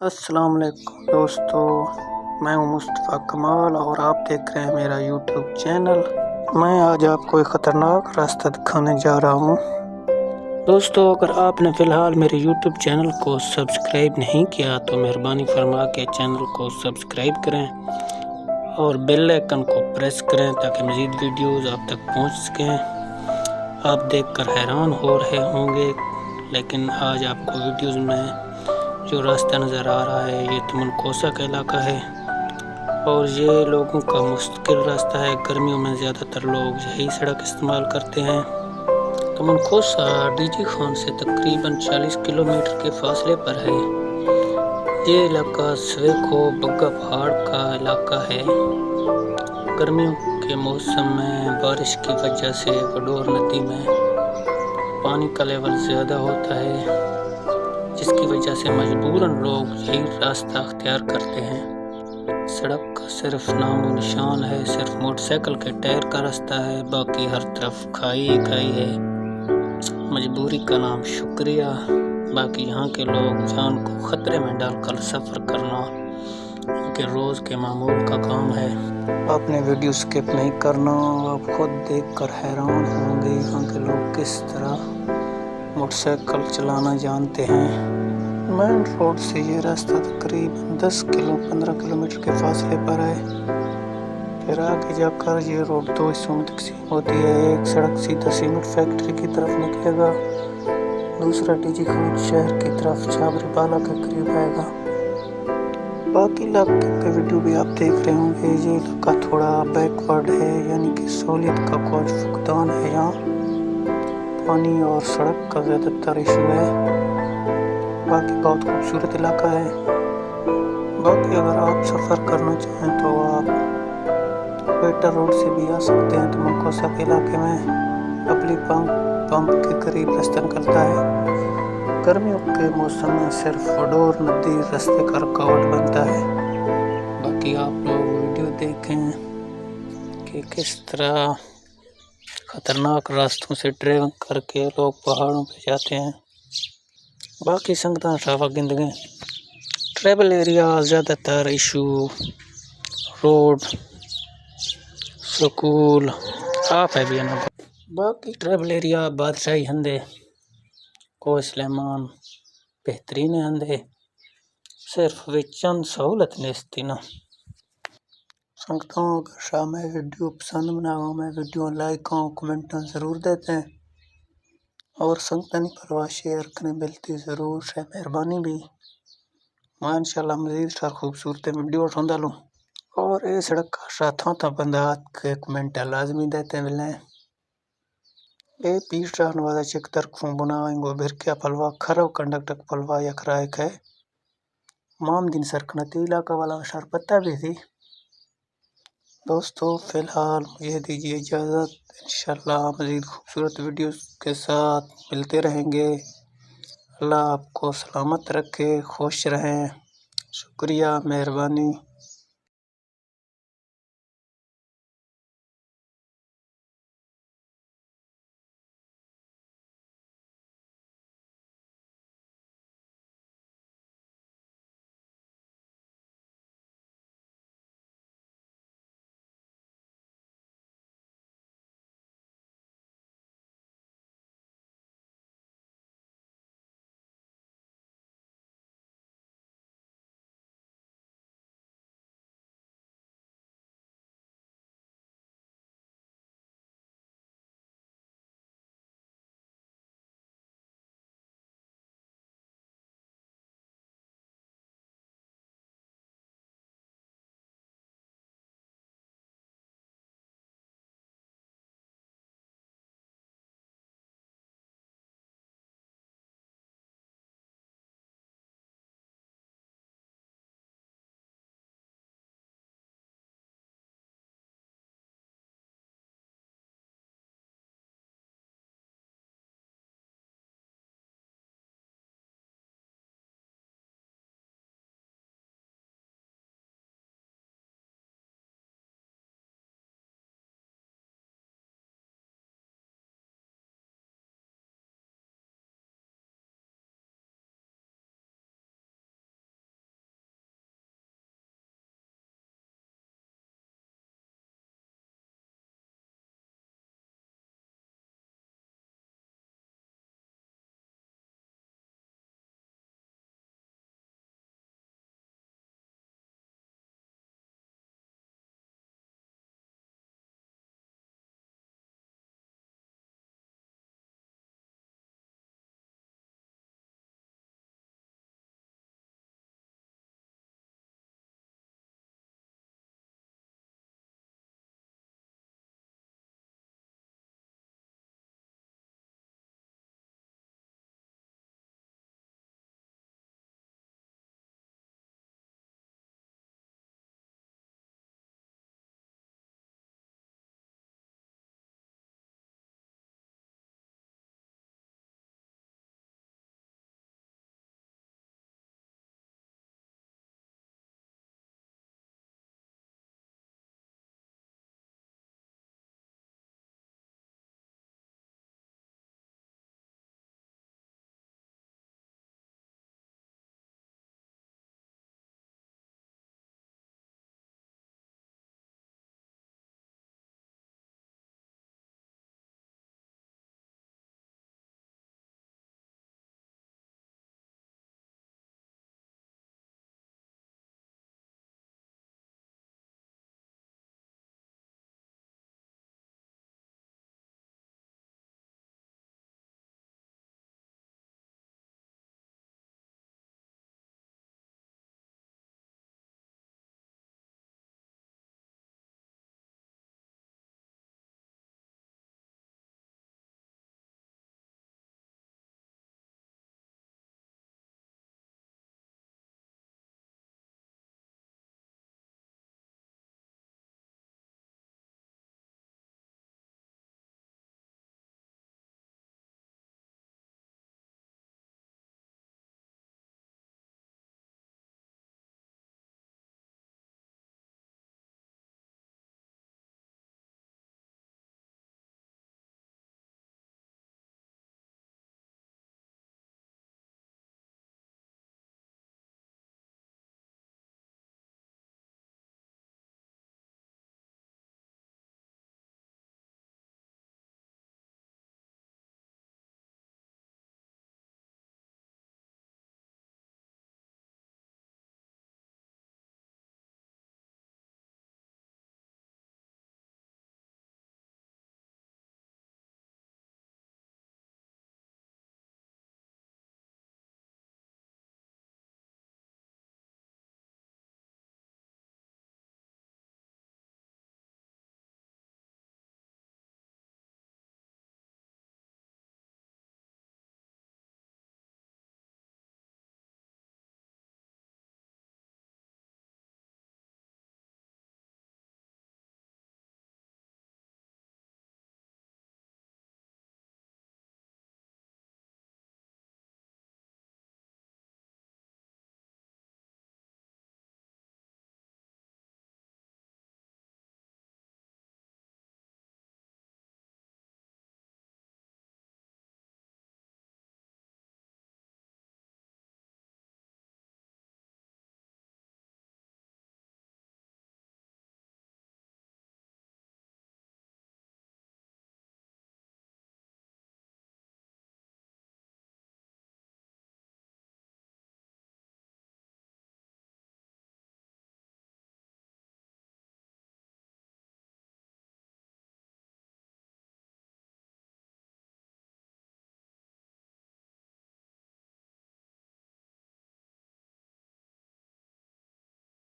السلام علیکم دوستو، میں ہوں مصطفیٰ کمال اور آپ دیکھ رہے ہیں میرا یوٹیوب چینل۔ میں آج آپ کو ایک خطرناک راستہ دکھانے جا رہا ہوں۔ دوستو، اگر آپ نے فی الحال میرے یوٹیوب چینل کو سبسکرائب نہیں کیا تو مہربانی فرما کے چینل کو سبسکرائب کریں اور بیل آئکن کو پریس کریں تاکہ مزید ویڈیوز آپ تک پہنچ سکیں۔ آپ دیکھ کر حیران ہو رہے ہوں گے، لیکن آج آپ کو ویڈیوز میں جو راستہ نظر آ رہا ہے یہ تمن کوسا کا علاقہ ہے اور یہ لوگوں کا مستقل راستہ ہے۔ گرمیوں میں زیادہ تر لوگ یہی سڑک استعمال کرتے ہیں۔ تمن کوسا ڈی جی خان سے تقریباً 40 کلومیٹر کے فاصلے پر ہے۔ یہ علاقہ سویکھو بگا پہاڑ کا علاقہ ہے۔ گرمیوں کے موسم میں بارش کی وجہ سے وڈور ندی میں پانی کا لیول زیادہ ہوتا ہے، جس کی وجہ سے مجبوراً لوگ یہی راستہ اختیار کرتے ہیں۔ سڑک کا صرف نام و نشان ہے، صرف موٹر سائیکل کے ٹائر کا راستہ ہے، باقی ہر طرف کھائی کھائی ہے۔ مجبوری کا نام شکریہ، باقی یہاں کے لوگ جان کو خطرے میں ڈال کر سفر کرنا ان کے روز کے معمول کا کام ہے۔ آپ نے ویڈیو سکپ نہیں کرنا، آپ خود دیکھ کر حیران ہوں گے یہاں کے لوگ کس طرح موٹر سائیکل چلانا جانتے ہیں۔ مین روڈ سے یہ راستہ تقریباً 15 کلومیٹر کے فاصلے پر ہے۔ پھر آگے جا کر یہ روڈ دو حصوں میں تقسیم ہوتی ہے۔ ایک سڑک سیدھا سیمنٹ فیکٹری کی طرف نکلے گا، دوسرا ڈی جی خان شہر کی طرف چھابری بالا کے قریب آئے گا۔ باقی علاقے کے ویڈیو بھی آپ دیکھ رہے ہوں گے۔ یہ علاقہ تھوڑا بیکورڈ ہے، یعنی کہ سہولیت کا کچھ فقدان ہے۔ یہاں پانی اور سڑک کا زیادہ تر ایشو ہے، باقی بہت خوبصورت علاقہ ہے۔ باقی اگر آپ سفر کرنا چاہیں تو آپ پیٹر روڈ سے بھی آ سکتے ہیں۔ تمن کوسا کے علاقے میں پبلی پمپ کے قریب راستہ نکلتا ہے۔ گرمیوں کے موسم میں صرف وڈور ندی راستے کا رکاوٹ بنتا ہے۔ باقی آپ لوگ ویڈیو دیکھیں کہ کس طرح خطرناک راستوں سے ڈرائیونگ کر کے لوگ پہاڑوں پہ جاتے ہیں۔ باقی سنگتاں شاوا گندگیں ٹریول ایریا زیادہ تر ایشو روڈ سکول آپ ہے بھی نا۔ باقی ٹریول ایریا بادشاہی ہندے کوہ سلیمان بہترین ہندے، صرف وچن سہولت نیستی نا۔ سنگتوں اگر شاہ میں ویڈیو پسند بناؤں میں ویڈیو لائکوں کمنٹوں ضرور دیتے ہیں اور سنگتنی پرواہ شیئر کرنے ملتی ضرور ہے مہربانی بھی۔ میں انشاءاللہ مزید سار خوبصورت ویڈیو اٹھوندا لوں اور اے سڑک کا شاتھوں تا بندات کے کمنٹ لازمی دیتے ملیں۔ اے پیش راہ نوازا چک ترکفوں بنائیں گو بھرکیا پلوا کھرو کنڈکٹک پلوا یک رائک ہے مام دن سرکنتی علاقہ والا شار پتہ بھی تھی۔ دوستو فی الحال مجھے دیجیے اجازت، انشاءاللہ مزید خوبصورت ویڈیوز کے ساتھ ملتے رہیں گے۔ اللہ آپ کو سلامت رکھے، خوش رہیں، شکریہ، مہربانی۔